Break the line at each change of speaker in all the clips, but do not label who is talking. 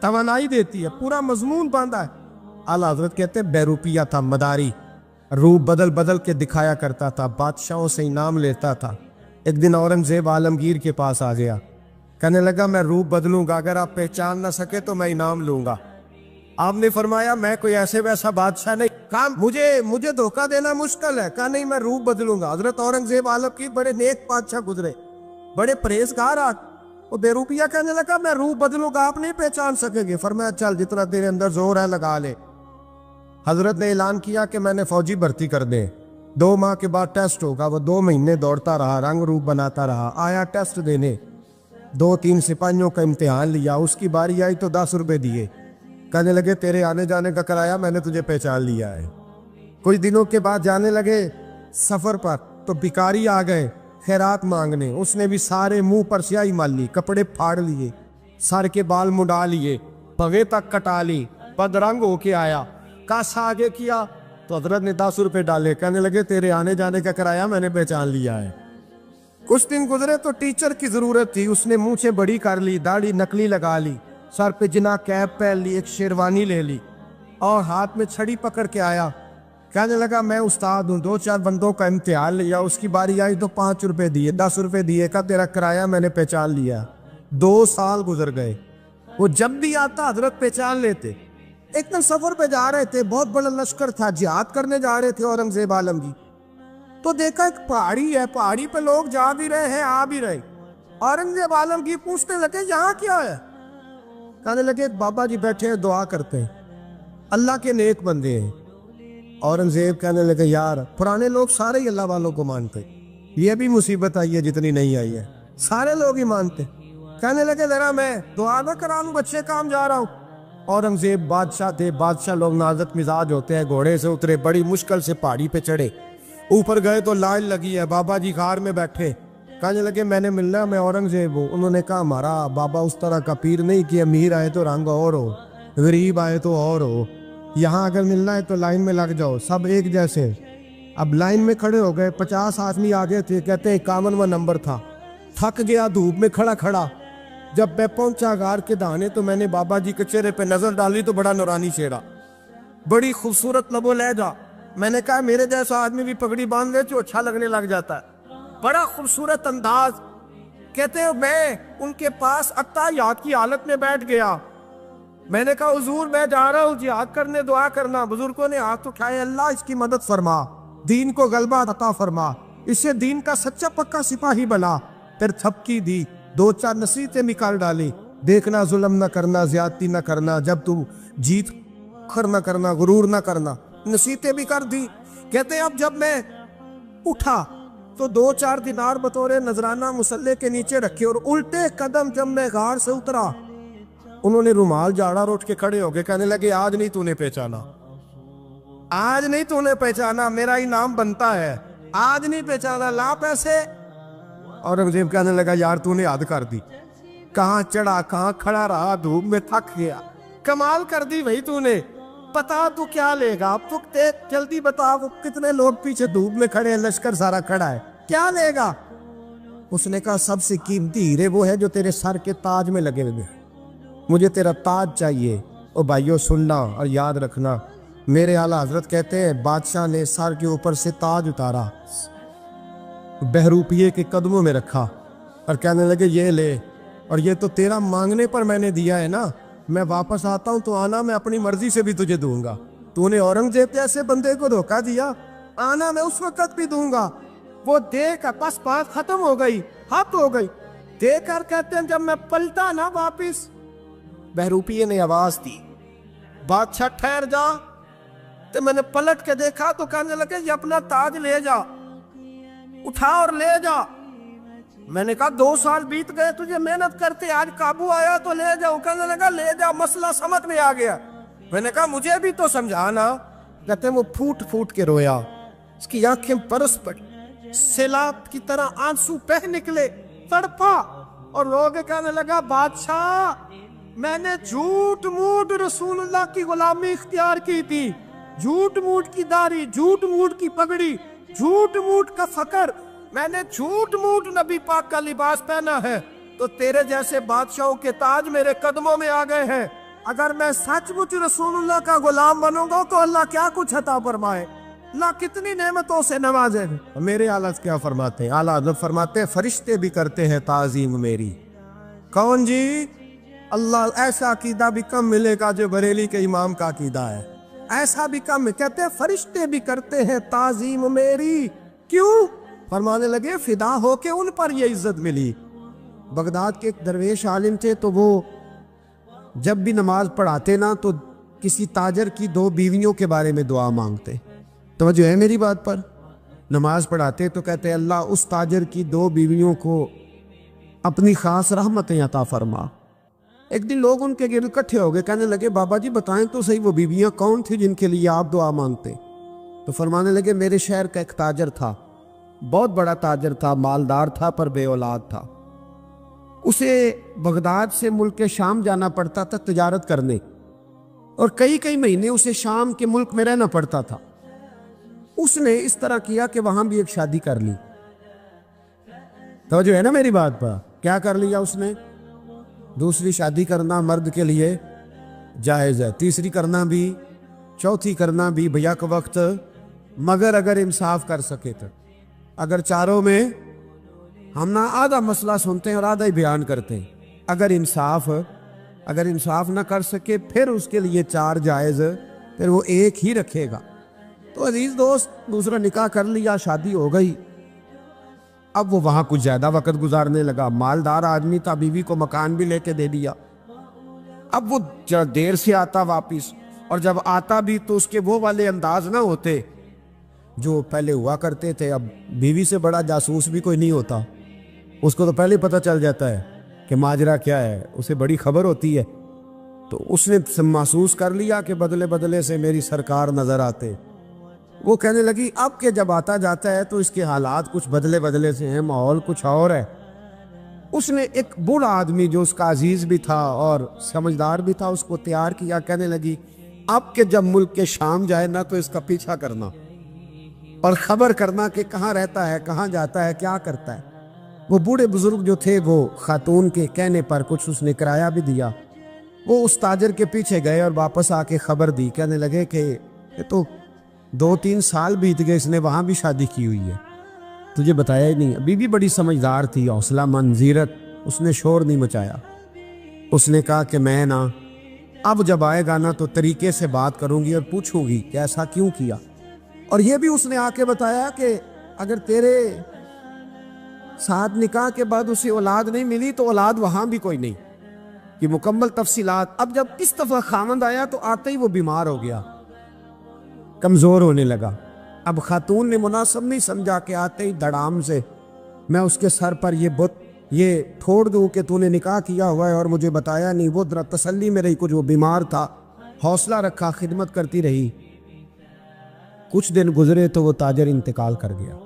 توانائی دیتی ہے, پورا مضمون باندھا ہے. اعلیٰ حضرت کہتے ہیں بہروپیہ تھا, مداری, روپ بدل بدل کے دکھایا کرتا تھا, بادشاہوں سے انعام لیتا تھا. ایک دن اورنگزیب عالمگیر کے پاس آ گیا, کہنے لگا میں روپ بدلوں گا, اگر آپ پہچان نہ سکے تو میں انعام لوں گا. آپ نے فرمایا میں کوئی ایسے ویسا بادشاہ نہیں, کہا مجھے دھوکہ دینا مشکل ہے. کہا نہیں میں روپ بدلوں گا. حضرت اورنگزیب عالمگیر بڑے نیک بادشاہ گزرے, بڑے پرہیزگار. وہ بہروپیہ کہنے لگا میں روپ بدلوں گا, آپ نہیں پہچان سکیں گے. فرمایا چل جتنا تیرے اندر زور ہے لگا لے. حضرت نے اعلان کیا کہ میں نے فوجی بھرتی کر دیں, 2 ماہ کے بعد ٹیسٹ ہوگا. وہ 2 مہینے دوڑتا رہا, رنگ روپ بناتا رہا, آیا ٹیسٹ دینے, 2-3 سپاہیوں کا امتحان لیا. اس کی باری آئی تو 10 روپے دیے, کہنے لگے تیرے آنے جانے کا کرایہ میں نے تجھے پہچان لیا ہے. کچھ دنوں کے بعد جانے لگے سفر پر, تو بھکاری آ گئے خیرات مانگنے. اس نے بھی سارے منہ پر سیاہی مال لی, کپڑے پھاڑ لیے, سر کے بال مڈا لیے, پگے تک کٹا لی, بدرنگ ہو کے آیا. کاسا آگے کیا تو حضرت نے 10 روپے ڈالے, کہنے لگے تیرے آنے جانے کا کرایہ میں نے پہچان لیا ہے. کچھ دن گزرے تو ٹیچر کی ضرورت تھی. اس نے مونچھیں بڑی کر لی, داڑھی نکلی لگا لی, سر پہ جنا کیپ پہن لی, ایک شیروانی لے لی اور ہاتھ میں چھڑی پکڑ کے آیا. کہنے لگا میں استاد ہوں, 2-4 بندوں کا امتحان لیا. اس کی باری آئی تو 5 روپے دیے, 10 روپے دیے, کہا تیرا کرایہ میں نے پہچان لیا. 2 سال گزر گئے. وہ جب بھی آتا حضرت پہچان لیتے. ایک دن سفر پہ جا رہے تھے, بہت بڑا لشکر تھا, جہاد کرنے جا رہے تھے اورنگزیب عالمگیر. تو دیکھا ایک پہاڑی ہے, پہاڑی پہ لوگ جا بھی رہے ہیں آ بھی رہے. اورنگزیب عالمگیر پوچھنے لگے یہاں کیا ہے؟ کہنے لگے بابا جی بیٹھے ہیں دعا کرتے ہیں, اللہ کے نیک بندے ہیں. اورنگزیب کہنے لگے یار پرانے لوگ سارے ہی اللہ والوں کو مانتے, یہ بھی مصیبت آئی ہے جتنی نہیں آئی ہے, سارے لوگ ہی مانتے. کہنے لگے ذرا میں دعا نہ کرا لوں, بچے کام جا رہا ہوں. اورنگزیب بادشاہ تھے, بادشاہ لوگ نازک مزاج ہوتے ہیں. گھوڑے سے اترے, بڑی مشکل سے پہاڑی پہ چڑھے, اوپر گئے تو لائن لگی ہے. بابا جی غار میں بیٹھے, کہنے لگے میں نے ملنا, میں اورنگزیب ہوں. انہوں نے کہا ہمارا بابا اس طرح کا پیر نہیں کہ امیر آئے تو رنگ اور ہو, غریب آئے تو اور ہو. یہاں اگر ملنا ہے تو لائن میں لگ جاؤ, سب ایک جیسے. اب لائن میں کھڑے ہو گئے, 50 آدمی آگے تھے, کہتے ہیں 51واں نمبر تھا. تھک گیا دھوپ میں کھڑا کھڑا. جب میں پہنچا غار کے دہانے تو میں نے بابا جی کے چہرے پہ نظر ڈالی تو بڑا نورانی چہرہ, بڑی خوبصورت لب و لہجہ. میں نے کہا میرے جیسا آدمی بھی پگڑی باندھ لے تو اچھا لگنے لگ جاتا ہے, بڑا خوبصورت انداز. کہتے ہیں میں ان کے پاس اتحیات کی حالت میں بیٹھ گیا. میں نے کہا حضور میں جا رہا ہوں جہاد کرنے, دعا کرنا. بزرگوں نے ہاتھ اٹھائے, اللہ اس کی مدد فرما, دین کو غلبہ عطا فرما, اسے دین کا سچا پکا سپاہی بنا. پھر تھپکی دی, 2-4 نصیحتیں بھی کر ڈالی. دیکھنا ظلم نہ کرنا, زیادتی نہ کرنا, جب تم جیت کر نہ کرنا, غرور نہ کرنا, نصیحتیں بھی کر دی. کہتے ہیں اب جب میں اٹھا تو 2-4 دینار بطور نذرانہ مسلح کے نیچے رکھے, اور الٹے قدم جب میں غار سے اترا انہوں نے رومال جھاڑا اور اٹھ کے کھڑے ہو گئے. کہنے لگے آج نہیں تو نے پہچانا, آج نہیں تو نے پہچانا, میرا انعام بنتا ہے, آج نہیں پہچانا, لا پیسے. اورنگزیب کہنے لگا یار تو نے حد کر دی, کہاں چڑھا کہاں کھڑا رہا, دھوپ میں تھک گیا, کمال کر دی بھائی تو نے. پتا تو کیا لے گا, اب تو جلدی بتا, وہ کتنے لوگ پیچھے دھوپ میں کھڑے ہیں, لشکر سارا کھڑا ہے, کیا لے گا؟ اس نے کہا سب سے قیمتی ہیرے وہ ہے جو تیرے سر کے تاج میں لگے ہوئے, مجھے تیرا تاج چاہیے. او بھائیو سننا اور یاد رکھنا, میرے اعلیٰ حضرت کہتے ہیں بادشاہ نے سر کے اوپر سے تاج اتارا, بہروپیے کے قدموں میں رکھا اور کہنے لگے یہ لے, اور یہ تو تیرا مانگنے پر میں نے دیا ہے نا, میں واپس آتا ہوں تو آنا میں اپنی مرضی سے بھی تجھے دوں گا. تو نے اورنگزیب جیسے بندے کو دھوکہ دیا, آنا میں اس وقت بھی دوں گا. وہ دے کر بس بات ختم ہو گئی, حد ہو گئی. دے کر کہتے ہیں جب میں پلٹا نا واپس, بہروپیے نے آواز دی بادشاہ ٹھہر جا. تو میں نے پلٹ کے دیکھا تو کہنے لگے یہ اپنا تاج لے جا, اٹھا اور لے جا. میں نے کہا 2 سال بیت گئے تجھے محنت کرتے, آج قابو آیا تو لے جاؤ. کہنے لگا لے جا, مسئلہ سمجھ میں آ گیا. میں نے کہا مجھے بھی تو سمجھانا. کہتے ہیں وہ پھوٹ پھوٹ کے رویا, اس کی آنکھیں برس پڑی, سیلاب کی طرح آنسو بہہ نکلے, تڑپا اور رو کے کہنے لگا بادشاہ میں نے جھوٹ موٹ رسول اللہ کی غلامی اختیار کی تھی, جھوٹ موٹ کی داڑھی, جھوٹ موٹ کی پگڑی, جھوٹ موٹ کا فقر, میں نے جھوٹ موٹ نبی پاک کا لباس پہنا ہے, تو تیرے جیسے بادشاہوں کے تاج میرے قدموں میں آ گئے ہیں. اگر میں سچ مچ رسول اللہ کا غلام بنوں گا تو اللہ کیا کچھ عطا فرمائے، اللہ کتنی نعمتوں سے نوازے۔ میرے اعلیٰ کیا فرماتے ہیں؟ اعلیٰ حضرت فرماتے ہیں فرشتے بھی کرتے ہیں تعظیم میری۔ کون جی؟ اللہ ایسا عقیدہ بھی کم ملے گا جو بریلی کے امام کا عقیدہ ہے، ایسا بھی کم۔ کہتے ہیں فرشتے بھی کرتے ہیں تعظیم میری۔ کیوں؟ فرمانے لگے فدا ہو کے ان پر یہ عزت ملی۔ بغداد کے ایک درویش عالم تھے، تو وہ جب بھی نماز پڑھاتے نا تو کسی تاجر کی 2 بیویوں کے بارے میں دعا مانگتے۔ توجہ ہے میری بات پر؟ نماز پڑھاتے تو کہتے اللہ اس تاجر کی 2 بیویوں کو اپنی خاص رحمتیں عطا فرما۔ ایک دن لوگ ان کے گرد اکٹھے ہو گئے، کہنے لگے بابا جی بتائیں تو صحیح وہ بیویاں کون تھی جن کے لیے آپ دعا مانگتے؟ تو فرمانے لگے میرے شہر کا ایک تاجر تھا، بہت بڑا تاجر تھا، مالدار تھا پر بے اولاد تھا۔ اسے بغداد سے ملک شام جانا پڑتا تھا تجارت کرنے، اور کئی مہینے اسے شام کے ملک میں رہنا پڑتا تھا۔ اس نے اس طرح کیا کہ وہاں بھی ایک شادی کر لی۔ توجہ ہے نا میری بات پر؟ کیا کر لیا اس نے؟ دوسری شادی کرنا مرد کے لیے جائز ہے، تیسری کرنا بھی، چوتھی کرنا بھی بھیا کے وقت، مگر اگر انصاف کر سکے تو۔ اگر چاروں میں ہم نہ آدھا مسئلہ سنتے ہیں اور آدھا ہی بیان کرتے ہیں، اگر انصاف نہ کر سکے پھر اس کے لیے 4 جائز، پھر وہ ایک ہی رکھے گا۔ تو عزیز دوست دوسرا نکاح کر لیا، شادی ہو گئی، اب وہ وہاں کچھ زیادہ وقت گزارنے لگا، مالدار آدمی تھا، بیوی کو مکان بھی لے کے دے دیا۔ اب وہ دیر سے آتا واپس، اور جب آتا بھی تو اس کے وہ والے انداز نہ ہوتے جو پہلے ہوا کرتے تھے۔ اب بیوی سے بڑا جاسوس بھی کوئی نہیں ہوتا، اس کو تو پہلے پتہ چل جاتا ہے کہ ماجرا کیا ہے، اسے بڑی خبر ہوتی ہے۔ تو اس نے محسوس کر لیا کہ بدلے بدلے سے میری سرکار نظر آتے۔ وہ کہنے لگی اب کہ جب آتا جاتا ہے تو اس کے حالات کچھ بدلے بدلے سے ہیں، ماحول کچھ اور ہے۔ اس نے ایک بوڑھا آدمی جو اس کا عزیز بھی تھا اور سمجھدار بھی تھا اس کو تیار کیا، کہنے لگی اب کہ جب ملک کے شام جائے نا تو اس کا پیچھا کرنا اور خبر کرنا کہ کہاں رہتا ہے، کہاں جاتا ہے، کیا کرتا ہے۔ وہ بوڑھے بزرگ جو تھے وہ خاتون کے کہنے پر کچھ اس نے کرایہ بھی دیا، وہ اس تاجر کے پیچھے گئے اور واپس آ کے خبر دی، کہنے لگے کہ یہ تو 2-3 سال بیت گئے، اس نے وہاں بھی شادی کی ہوئی ہے، تجھے بتایا ہی نہیں۔ بیوی بڑی سمجھدار تھی، حوصلہ مند، زیرت، اس نے شور نہیں مچایا۔ اس نے کہا کہ میں نا اب جب آئے گا نا تو طریقے سے بات کروں گی اور پوچھوں گی کہ ایسا کیوں کیا، اور یہ بھی اس نے آ کے بتایا کہ اگر تیرے ساتھ نکاح کے بعد اسے اولاد نہیں ملی تو اولاد وہاں بھی کوئی نہیں، یہ مکمل تفصیلات۔ اب جب اس دفعہ خامند آیا تو آتے ہی وہ بیمار ہو گیا، کمزور ہونے لگا۔ اب خاتون نے مناسب نہیں سمجھا کہ آتے ہی دھڑام سے میں اس کے سر پر یہ بت یہ ٹھوڑ دوں کہ تو نے نکاح کیا ہوا ہے اور مجھے بتایا نہیں۔ وہ ذرا تسلی میں رہی، کچھ وہ بیمار تھا، حوصلہ رکھا، خدمت کرتی رہی۔ کچھ دن گزرے تو وہ تاجر انتقال کر گیا،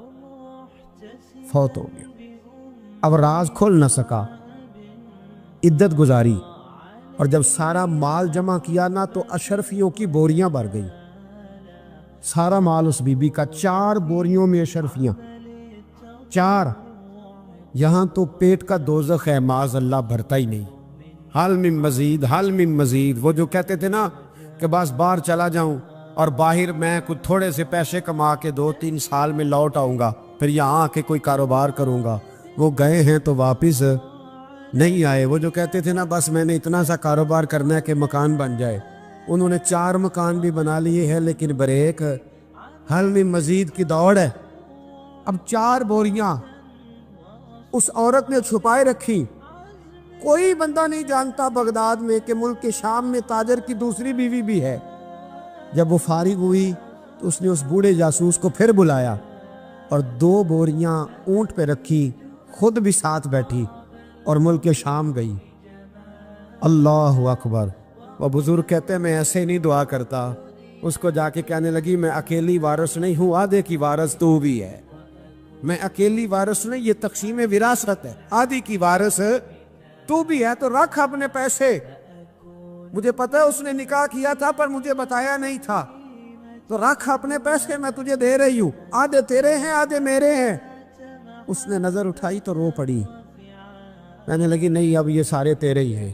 فوت ہو گیا۔ اب راز کھل نہ سکا، عدت گزاری، اور جب سارا مال جمع کیا نا تو اشرفیوں کی بوریاں بھر گئی، سارا مال اس بی بی کا، 4 بوریوں میں اشرفیاں، 4۔ یہاں تو پیٹ کا دوزخ ہے، معاذ اللہ، بھرتا ہی نہیں۔ حل من مزید، حل من مزید۔ وہ جو کہتے تھے نا کہ بس باہر چلا جاؤں اور باہر میں کچھ تھوڑے سے پیسے کما کے 2-3 سال میں لوٹ آؤں گا، پھر یہاں آ کے کوئی کاروبار کروں گا، وہ گئے ہیں تو واپس نہیں آئے۔ وہ جو کہتے تھے نا بس میں نے اتنا سا کاروبار کرنا ہے کہ مکان بن جائے، انہوں نے 4 مکان بھی بنا لیے ہیں، لیکن بریک حل من مزید کی دوڑ ہے۔ اب 4 بوریاں اس عورت نے چھپائے رکھی، کوئی بندہ نہیں جانتا بغداد میں کہ ملک کے شام میں تاجر کی دوسری بیوی بھی ہے۔ جب وہ فارغ ہوئی تو اس نے اس بوڑھے جاسوس کو پھر بلایا اور 2 بوریاں اونٹ پہ رکھی، خود بھی ساتھ بیٹھی اور ملک شام گئی۔ اللہ اکبر۔ وہ بزرگ کہتے ہیں میں ایسے نہیں دعا کرتا، اس کو جا کے کہنے لگی میں اکیلی وارث نہیں ہوں، آدھے کی وارث تو بھی ہے، میں اکیلی وارث نہیں، یہ تقسیم وراثت ہے، آدھی کی وارث تو بھی ہے، تو رکھ اپنے پیسے، مجھے پتہ ہے اس نے نکاح کیا تھا پر مجھے بتایا نہیں تھا، تو رکھ اپنے پیسے، میں تجھے دے رہی ہوں، آدھے تیرے ہیں آدھے میرے ہیں۔ اس نے نظر اٹھائی تو رو پڑی، کہنے لگی نہیں اب یہ سارے تیرے ہی ہیں،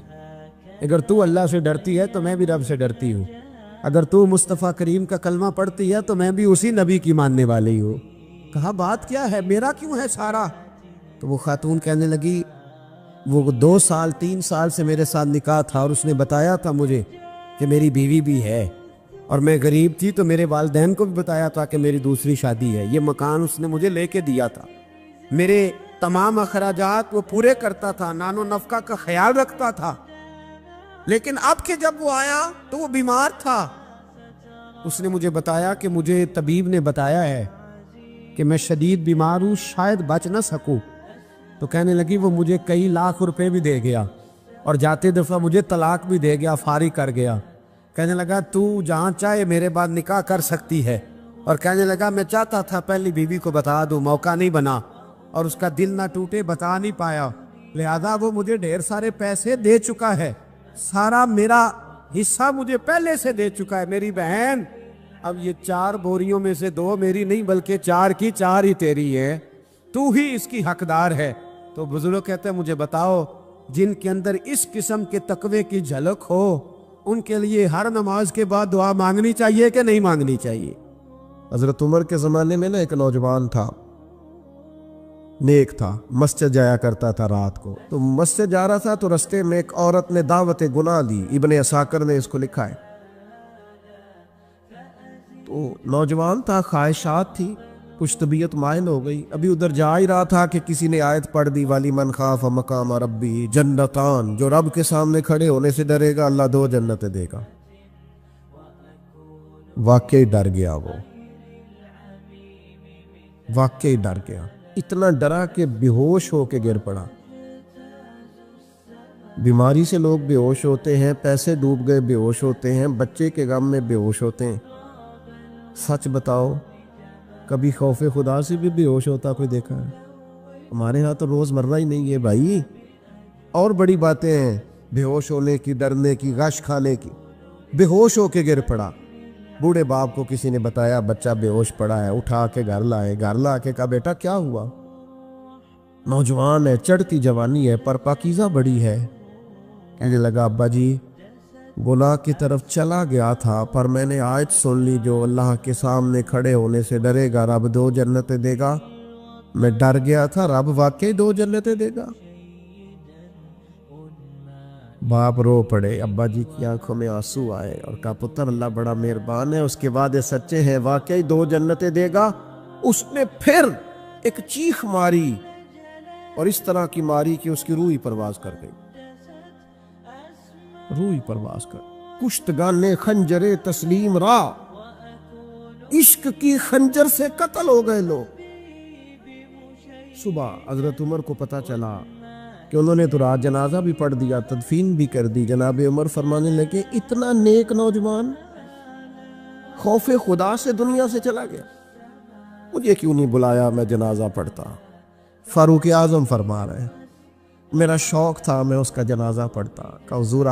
اگر تو اللہ سے ڈرتی ہے تو میں بھی رب سے ڈرتی ہوں، اگر تو مصطفیٰ کریم کا کلمہ پڑھتی ہے تو میں بھی اسی نبی کی ماننے والی ہوں۔ کہا بات کیا ہے، میرا کیوں ہے سارا؟ تو وہ خاتون کہنے لگی وہ 2 سال 3 سال سے میرے ساتھ نکاح تھا، اور اس نے بتایا تھا مجھے کہ میری بیوی بھی ہے، اور میں غریب تھی تو میرے والدین کو بھی بتایا تھا کہ میری دوسری شادی ہے۔ یہ مکان اس نے مجھے لے کے دیا تھا، میرے تمام اخراجات وہ پورے کرتا تھا، نان و نفقہ کا خیال رکھتا تھا، لیکن اب کہ جب وہ آیا تو وہ بیمار تھا۔ اس نے مجھے بتایا کہ مجھے طبیب نے بتایا ہے کہ میں شدید بیمار ہوں، شاید بچ نہ سکوں۔ تو کہنے لگی وہ مجھے کئی لاکھ روپے بھی دے گیا، اور جاتے دفعہ مجھے طلاق بھی دے گیا، فارغ کر گیا۔ کہنے لگا تو جہاں چاہے میرے بعد نکاح کر سکتی ہے، اور کہنے لگا میں چاہتا تھا پہلی بیوی کو بتا دوں، موقع نہیں بنا، اور اس کا دل نہ ٹوٹے، بتا نہیں پایا، لہذا وہ مجھے ڈھیر سارے پیسے دے چکا ہے، سارا میرا حصہ مجھے پہلے سے دے چکا ہے۔ میری بہن اب یہ 4 بوریوں میں سے 2 میری نہیں بلکہ 4 کی 4 ہی تیری ہے، تو ہی اس کی حقدار ہے۔ تو بزرگ کہتے ہیں مجھے بتاؤ جن کے اندر اس قسم کے تقوی کی جھلک ہو ان کے لیے ہر نماز کے بعد دعا مانگنی چاہیے کہ نہیں مانگنی چاہیے؟ حضرت عمر کے زمانے میں ایک نوجوان تھا، نیک تھا، مسجد جایا کرتا تھا رات کو۔ تو مسجد جا رہا تھا تو رستے میں ایک عورت نے دعوت گناہ دی، ابن عساکر نے اس کو لکھا ہے۔ تو نوجوان تھا، خواہشات تھی، کچھ طبیعت مائل ہو گئی، ابھی ادھر جا ہی رہا تھا کہ کسی نے آیت پڑھ دی والی من خاف مقام ربی جنتان، جو رب کے سامنے کھڑے ہونے سے ڈرے گا اللہ 2 جنتیں دے گا۔ واقعی ڈر گیا، وہ واقعی ڈر گیا، اتنا ڈرا کہ بے ہوش ہو کے گر پڑا۔ بیماری سے لوگ بے ہوش ہوتے ہیں، پیسے ڈوب گئے بے ہوش ہوتے ہیں، بچے کے غم میں بے ہوش ہوتے ہیں۔ سچ بتاؤ کبھی خوف خدا سے بھی بے ہوش ہوتا کوئی دیکھا ہے؟ ہمارے ہاں تو روز مرہ ہی نہیں ہے بھائی، اور بڑی باتیں ہیں بے ہوش ہونے کی، ڈرنے کی، غش کھانے کی۔ بے ہوش ہو کے گر پڑا، بوڑھے باپ کو کسی نے بتایا بچہ بے ہوش پڑا ہے، اٹھا کے گھر لائے، گھر لا کے کہا بیٹا کیا ہوا؟ نوجوان ہے، چڑھتی جوانی ہے پر پاکیزہ بڑی ہے۔ کہنے لگا ابا جی گناہ کی طرف چلا گیا تھا، پر میں نے آیت سن لی جو اللہ کے سامنے کھڑے ہونے سے ڈرے گا رب 2 جنتیں دے گا۔ میں ڈر گیا تھا، رب واقعی 2 جنتیں دے گا۔ باپ رو پڑے، ابا جی کی آنکھوں میں آنسو آئے اور کہا پتر اللہ بڑا مہربان ہے، اس کے وعدے سچے ہیں، واقعی 2 جنتیں دے گا۔ اس نے پھر ایک چیخ ماری اور اس طرح کی ماری کہ اس کی روح ہی پرواز کر گئی، روح ہی پرواز کر۔ کشتگان خنجر تسلیم را، عشق کی خنجر سے قتل ہو گئے لوگ۔ صبح حضرت عمر کو پتہ چلا کہ انہوں نے تو رات جنازہ بھی پڑھ دیا، تدفین بھی کر دی۔ جناب عمر فرمانے لگے اتنا نیک نوجوان خوف خدا سے دنیا سے چلا گیا، مجھے کیوں نہیں بلایا میں جنازہ پڑھتا؟ فاروق اعظم فرما رہے ہیں میرا شوق تھا میں اس کا جنازہ پڑھتا۔ کہ حضور